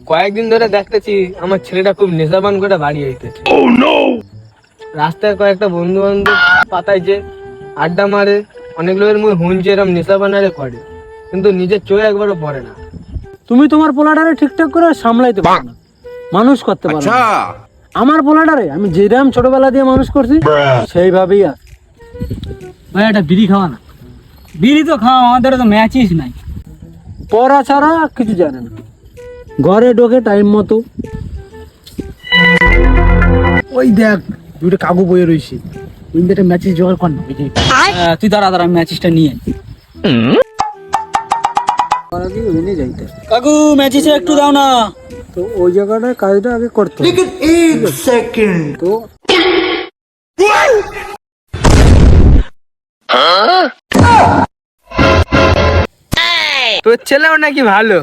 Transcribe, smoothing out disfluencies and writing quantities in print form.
কয়েকদিন ধরে দেখতেছি আমার ছেলেটা খুব নেশাপান করে বাড়ি আইতেছে। রাস্তায় কয়েকটা বন্ধু বান্ধব পাতাইছে, আড্ডা মারে, অনেক লোকের মুখে শুনছে এরকম নেশাপান আরে করে, কিন্তু নিজের চোখে একবারও পড়ে না। তুমি তোমার পোলাটারে ঠিকঠাক করে সামলাইতে পারো না, মানুষ করতে পারো না। আমার পোলাটারে আমি যেরকম ছোটবেলা দিয়ে মানুষ করছি সেইভাবেই আছে। ভাই একটা বিড়ি খাওয়া না। বিড়ি তো খাওয়া, আমাদের তো ম্যাচিস নাই। পড়া ছাড়া কিছু জানে না, ঘরে ঢোকে টাইম মতো। ওই দেখ দুটো কাগু বয়ে রয়েছে, ইন্ডিয়াটা ম্যাচিস জোগাড় কর না। তুই দাঁড়া দাঁড়া, আমি ম্যাচিসটা নিয়ে যাইতে কাকু ম্যাচিসে একটু দাও না। তো ওই জায়গাটায় কাজটা আগে করতে হবে। তো তোর ছেলেও নাকি ভালো।